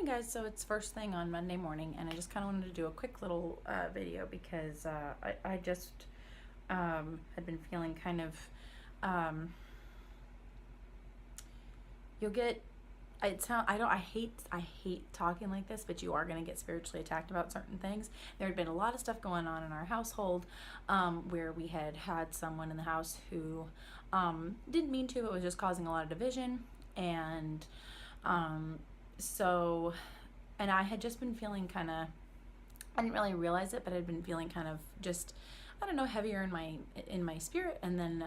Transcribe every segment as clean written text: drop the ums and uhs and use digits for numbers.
guys, so it's first thing on Monday morning, and I just kind of wanted to do a quick little video because I just had been feeling kind of, you'll get, I hate talking like this, but you are going to get spiritually attacked about certain things. There had been a lot of stuff going on in our household where we had someone in the house who didn't mean to, but was just causing a lot of division, and so, and I had just been feeling kind of, I didn't really realize it, but I'd been feeling kind of just, I don't know, heavier in my spirit. And then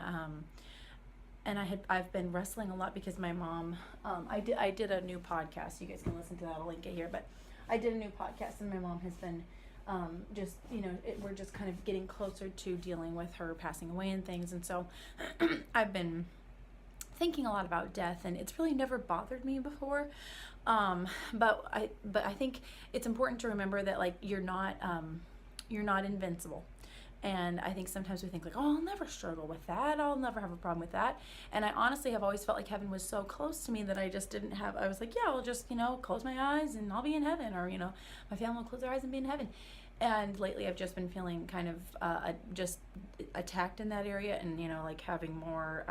and I've been wrestling a lot because my mom, I did a new podcast. You guys can listen to that. I'll link it here. But I did a new podcast, and my mom has been just, we're just kind of getting closer to dealing with her passing away and things. And so I've been thinking a lot about death, and it's really never bothered me before. But I think it's important to remember that, like, you're not invincible. And I think sometimes we think like, oh, I'll never struggle with that. I'll never have a problem with that. And I honestly have always felt like heaven was so close to me that I just didn't have, I was like, yeah, I'll just, close my eyes and I'll be in heaven, or, my family will close their eyes and be in heaven. And lately I've just been feeling kind of just attacked in that area, and, like having more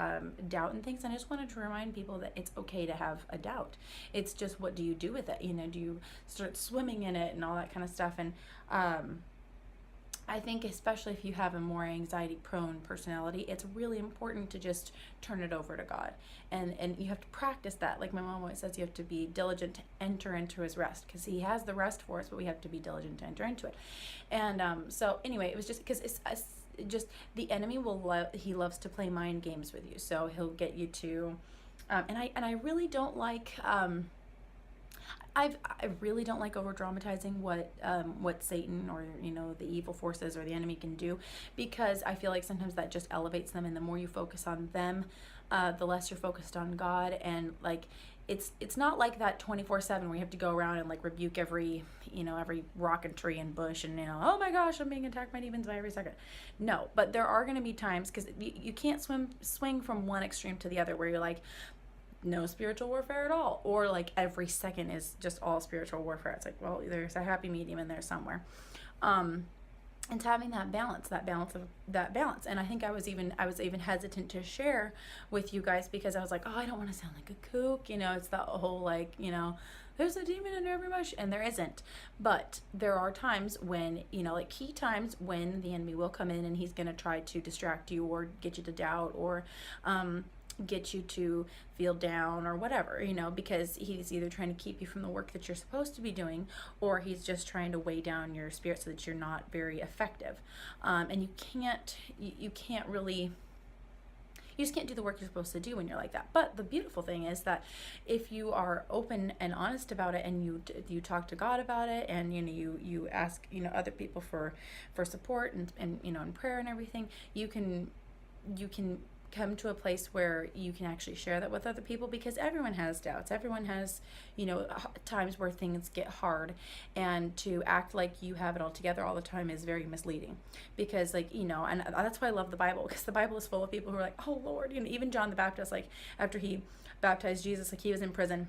doubt and things. And I just wanted to remind people that it's okay to have a doubt. It's just, what do you do with it? Do you start swimming in it and all that kind of stuff? And I think especially if you have a more anxiety-prone personality, it's really important to just turn it over to God. And you have to practice that. Like my mom always says, you have to be diligent to enter into his rest, because he has the rest for us, but we have to be diligent to enter into it. And so anyway, it was just because it's just the enemy he loves to play mind games with you. So he'll get you to, and I really don't like, I really don't like over dramatizing what Satan, or the evil forces or the enemy can do, because I feel like sometimes that just elevates them, and the more you focus on them, the less you're focused on God. And like it's not like that 24/7 where you have to go around and like rebuke every rock and tree and bush, and oh my gosh, I'm being attacked by demons by every second. No, but there are going to be times, because you can't swing from one extreme to the other, where you're like, no spiritual warfare at all, or like every second is just all spiritual warfare. It's like, well, there's a happy medium in there somewhere. And having that balance. And I think I was even hesitant to share with you guys, because I was like, oh, I don't want to sound like a kook. It's that whole like, there's a demon under every bush, and there isn't. But there are times when, like key times when the enemy will come in, and he's going to try to distract you, or get you to doubt, or get you to feel down, or whatever, because he's either trying to keep you from the work that you're supposed to be doing, or he's just trying to weigh down your spirit so that you're not very effective. And you just can't do the work you're supposed to do when you're like that. But the beautiful thing is that if you are open and honest about it, and you talk to God about it, and you ask other people for support, and in prayer and everything, you can come to a place where you can actually share that with other people, because everyone has doubts. Everyone has, times where things get hard, and to act like you have it all together all the time is very misleading, because and that's why I love the Bible, because the Bible is full of people who are like, oh Lord, even John the Baptist, like after he baptized Jesus, like he was in prison,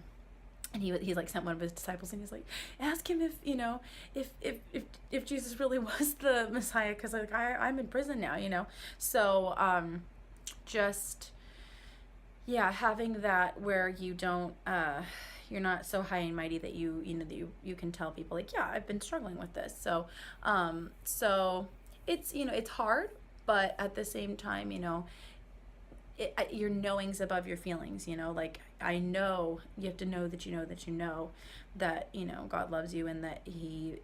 and he's like sent one of his disciples, and he's like, ask him if Jesus really was the Messiah, because like I'm in prison now, so just having that where you don't you're not so high and mighty that you can tell people like, yeah, I've been struggling with this. So it's it's hard, but at the same time, your knowing's above your feelings. Like I know you have to know that God loves you, and that he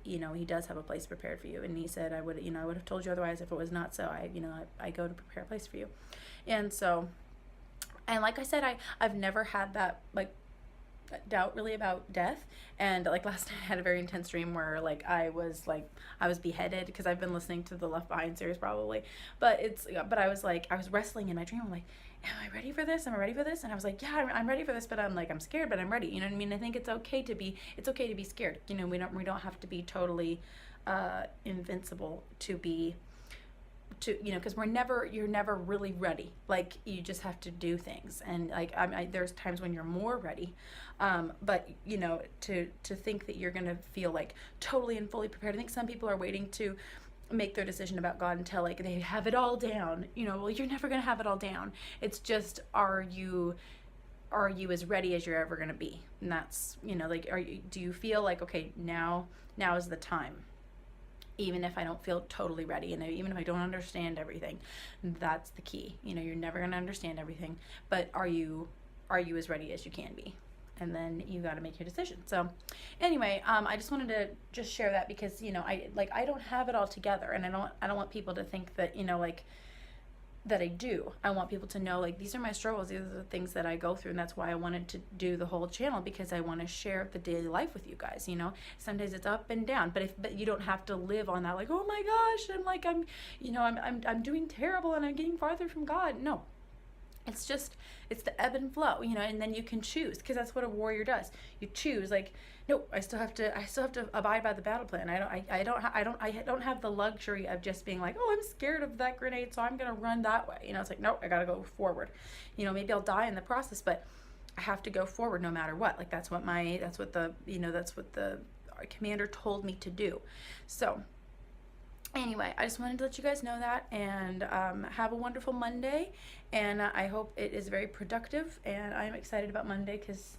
does have a place prepared for you. And he said, I would have told you otherwise if it was not so. I go to prepare a place for you. And so, and like I said, I've never had that like doubt really about death. And like last night I had a very intense dream where I was beheaded, because I've been listening to the Left Behind series probably, but I was wrestling in my dream. I'm like, am I ready for this? And I was like, yeah, I'm ready for this, but I'm scared, but I'm ready. You know what I mean? I think it's okay to be scared. We don't have to be totally invincible to be to, you know, because you're never really ready. Like, you just have to do things, and like there's times when you're more ready, but you know, to think that you're gonna feel like totally and fully prepared. I think some people are waiting to make their decision about God until like they have it all down. You know, well, you're never gonna have it all down. It's just, are you as ready as you're ever gonna be? And that's, you know, like, do you feel like, okay, now is the time, even if I don't feel totally ready, and even if I don't understand everything? That's the key. You know, you're never going to understand everything, but are you as ready as you can be? And then you got to make your decision. So anyway, I just wanted to just share that, because, you know, I don't have it all together, and I don't want people to think that, you know, like, that I do. I want people to know, like, these are my struggles, these are the things that I go through, and that's why I wanted to do the whole channel, because I want to share the daily life with you guys. You know, sometimes it's up and down, but you don't have to live on that, like, oh my gosh, I'm doing terrible and I'm getting farther from God. No, it's just, it's the ebb and flow, you know, and then you can choose, because that's what a warrior does. You choose, like, no, I still have to abide by the battle plan. I don't have the luxury of just being like, oh, I'm scared of that grenade, so I'm gonna run that way. You know, it's like, no, I gotta go forward. You know, maybe I'll die in the process, but I have to go forward no matter what. Like, that's what the commander told me to do. So anyway, I just wanted to let you guys know that, and have a wonderful Monday, and I hope it is very productive, and I'm excited about Monday because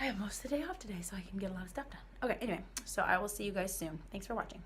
I have most of the day off today, so I can get a lot of stuff done. Okay, anyway, so I will see you guys soon. Thanks for watching.